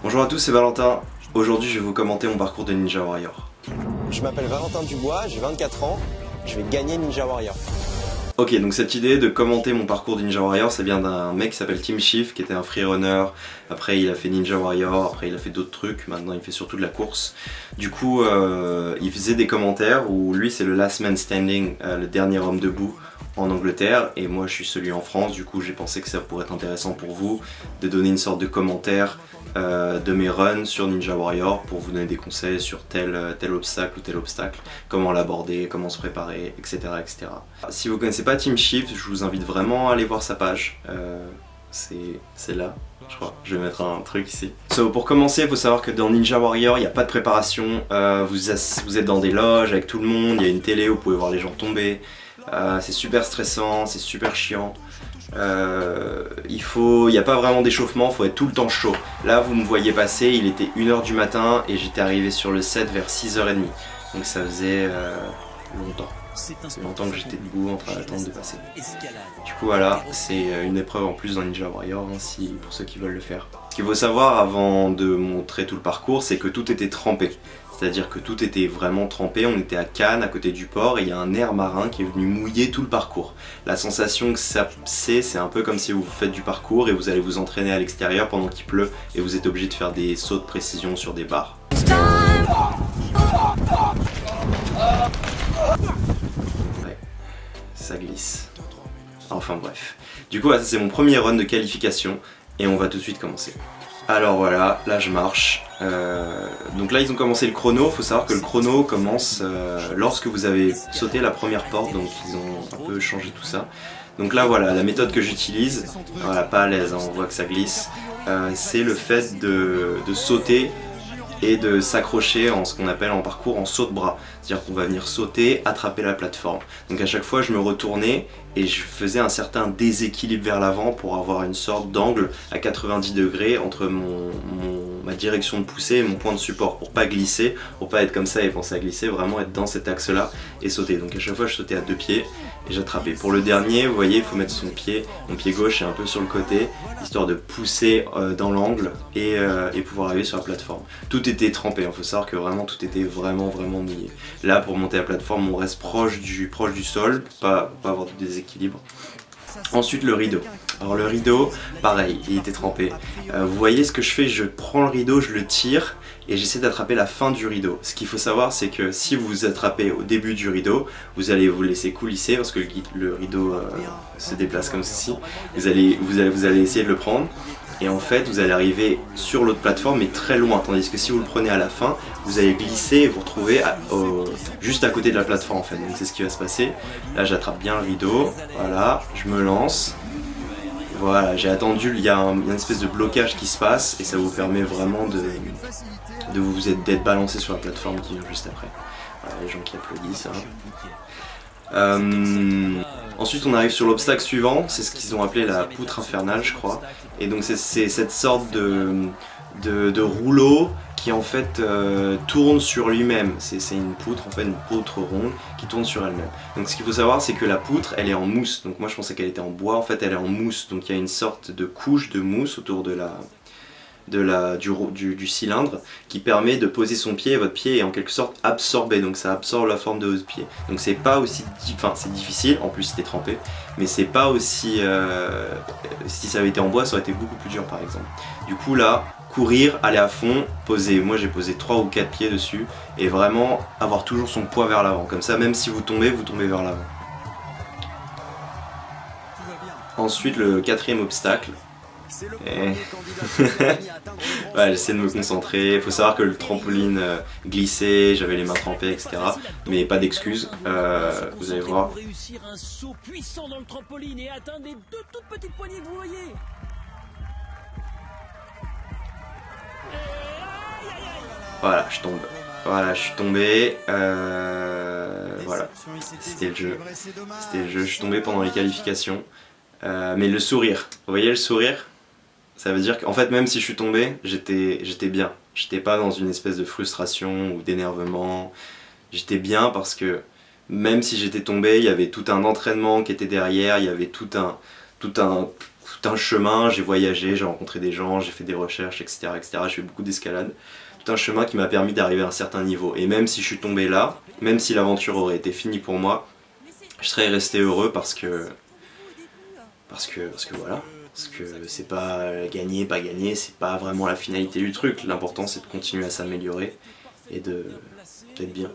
Bonjour à tous, c'est Valentin. Aujourd'hui, je vais vous commenter mon parcours de Ninja Warrior. Je m'appelle Valentin Dubois, j'ai 24 ans, je vais gagner Ninja Warrior. Ok, donc cette idée de commenter mon parcours de Ninja Warrior, ça vient d'un mec qui s'appelle Team Shift, qui était un freerunner. Après, il a fait Ninja Warrior, après il a fait d'autres trucs, maintenant il fait surtout de la course. Du coup, il faisait des commentaires où lui c'est le last man standing, le dernier homme debout en Angleterre, et moi je suis celui en France. Du coup, j'ai pensé que ça pourrait être intéressant pour vous de donner une sorte de commentaire de mes runs sur Ninja Warrior pour vous donner des conseils sur tel obstacle ou tel obstacle, comment l'aborder, comment se préparer, etc., etc. Si vous connaissez pas Team Shift, je vous invite vraiment à aller voir sa page. C'est là, je crois. Je vais mettre un truc ici. Pour commencer, il faut savoir que dans Ninja Warrior, il n'y a pas de préparation. Vous êtes dans des loges avec tout le monde, il y a une télé où vous pouvez voir les gens tomber. C'est super stressant, c'est super chiant. Il n'y a pas vraiment d'échauffement, il faut être tout le temps chaud. Là vous me voyez passer, il était 1h du matin et j'étais arrivé sur le set vers 6h30. Donc ça faisait longtemps. C'est longtemps que j'étais debout en train d'attendre de passer. Du coup voilà, c'est une épreuve en plus dans Ninja Warrior, hein, pour ceux qui veulent le faire. Ce qu'il faut savoir avant de montrer tout le parcours, c'est que tout était trempé. C'est-à-dire que tout était vraiment trempé, on était à Cannes, à côté du port, et il y a un air marin qui est venu mouiller tout le parcours. La sensation que ça c'est un peu comme si vous faites du parcours et vous allez vous entraîner à l'extérieur pendant qu'il pleut et vous êtes obligé de faire des sauts de précision sur des barres. Ouais, ça glisse. Enfin bref. Du coup, ça c'est mon premier run de qualification et on va tout de suite commencer. Alors voilà, là je marche. Donc là ils ont commencé le chrono. Il faut savoir que le chrono commence lorsque vous avez sauté la première porte, donc ils ont un peu changé tout ça. Donc là voilà, la méthode que j'utilise, voilà, pas à l'aise, hein, on voit que ça glisse, c'est le fait de sauter et de s'accrocher en ce qu'on appelle en parcours en saut de bras. C'est-à-dire qu'on va venir sauter, attraper la plateforme. Donc à chaque fois je me retournais et je faisais un certain déséquilibre vers l'avant pour avoir une sorte d'angle à 90 degrés entre ma direction de poussée et mon point de support, pour pas glisser, pour pas être comme ça et penser à glisser, vraiment être dans cet axe là et sauter. Donc à chaque fois je sautais à deux pieds et j'attrapais. Pour le dernier, vous voyez, il faut mettre mon pied gauche est un peu sur le côté, histoire de pousser dans l'angle et pouvoir arriver sur la plateforme. Tout était trempé, il faut savoir que vraiment tout était vraiment mouillé. Là pour monter la plateforme on reste proche du sol pour pas avoir de déséquilibre. Ensuite le rideau. Alors le rideau, pareil, il était trempé. Vous voyez ce que je fais, je prends le rideau, je le tire et j'essaie d'attraper la fin du rideau. Ce qu'il faut savoir, c'est que si vous vous attrapez au début du rideau, vous allez vous laisser coulisser parce que le rideau se déplace comme ceci. Vous allez essayer de le prendre. Et en fait vous allez arriver sur l'autre plateforme mais très loin, tandis que si vous le prenez à la fin, vous allez glisser et vous retrouver juste à côté de la plateforme en fait. Donc c'est ce qui va se passer. Là j'attrape bien le rideau, voilà, je me lance. Voilà, j'ai attendu, il y a une espèce de blocage qui se passe et ça vous permet vraiment d'être balancé sur la plateforme qui vient juste après. Voilà, les gens qui applaudissent. Hein. Ensuite on arrive sur l'obstacle suivant, c'est ce qu'ils ont appelé la poutre infernale je crois. Et donc c'est cette sorte de rouleau qui en fait tourne sur lui-même. C'est une poutre, en fait une poutre ronde qui tourne sur elle-même. Donc ce qu'il faut savoir c'est que la poutre elle est en mousse. Donc moi je pensais qu'elle était en bois, en fait elle est en mousse. Donc il y a une sorte de couche de mousse autour du cylindre qui permet de poser son pied et votre pied est en quelque sorte absorbé, donc ça absorbe la forme de votre pied. Donc c'est pas aussi, c'est difficile, en plus c'était trempé, mais c'est pas aussi, si ça avait été en bois ça aurait été beaucoup plus dur par exemple. Du coup là, courir, aller à fond, poser, moi j'ai posé 3 ou 4 pieds dessus et vraiment avoir toujours son poids vers l'avant, comme ça même si vous tombez vers l'avant. Ensuite le quatrième obstacle. Ouais, j'essaie de me concentrer. Il faut savoir que le trampoline glissait, j'avais les mains trempées, etc. Mais pas d'excuses. Vous allez voir. Réussir un saut puissant dans le trampoline et atteindre les 2 toutes petites poignées que vous voyez. Voilà, je tombe. Voilà, je suis tombé. Voilà, c'était le jeu. Je suis tombé pendant les qualifications. Mais le sourire, vous voyez le sourire? Ça veut dire qu'en fait même si je suis tombé, j'étais bien. J'étais pas dans une espèce de frustration ou d'énervement. J'étais bien parce que même si j'étais tombé, il y avait tout un entraînement qui était derrière, il y avait tout un tout un chemin, j'ai voyagé, j'ai rencontré des gens, j'ai fait des recherches, etc. etc. J'ai fait beaucoup d'escalade. Tout un chemin qui m'a permis d'arriver à un certain niveau. Et même si je suis tombé là, même si l'aventure aurait été finie pour moi, je serais resté heureux parce que voilà. Parce que c'est pas gagner, pas gagner, c'est pas vraiment la finalité du truc. L'important c'est de continuer à s'améliorer et d'être bien.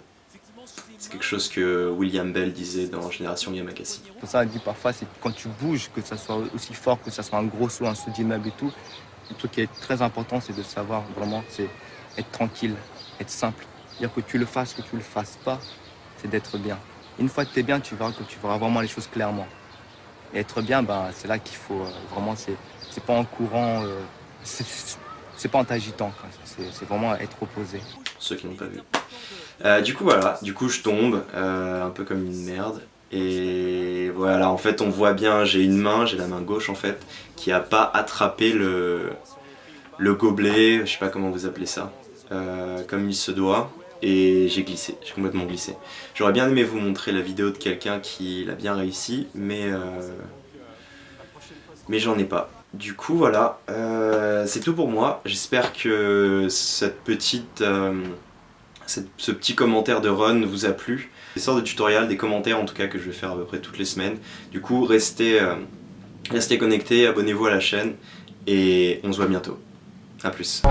C'est quelque chose que William Bell disait dans Génération Yamakasi. Pour ça, on dit parfois, c'est quand tu bouges, que ça soit aussi fort, que ça soit un gros saut, un saut d'immeuble et tout. Le truc qui est très important, c'est de savoir vraiment, c'est être tranquille, être simple. C'est-à-dire que tu le fasses, que tu le fasses pas, c'est d'être bien. Une fois que tu es bien, tu verras que tu verras vraiment les choses clairement. Et être bien, ben, c'est là qu'il faut vraiment, c'est pas en courant, c'est pas en t'agitant, c'est vraiment être reposé. Pour ceux qui n'ont pas vu. Du coup voilà, je tombe un peu comme une merde. Et voilà, en fait on voit bien, j'ai la main gauche en fait, qui a pas attrapé le gobelet, je sais pas comment vous appelez ça, comme il se doit. Et j'ai glissé, j'ai complètement glissé. J'aurais bien aimé vous montrer la vidéo de quelqu'un qui l'a bien réussi, mais j'en ai pas. Du coup voilà, c'est tout pour moi. J'espère que ce petit commentaire de Ron vous a plu. Des sortes de tutoriels, des commentaires en tout cas que je vais faire à peu près toutes les semaines. Du coup restez connectés, abonnez-vous à la chaîne et on se voit bientôt. A plus.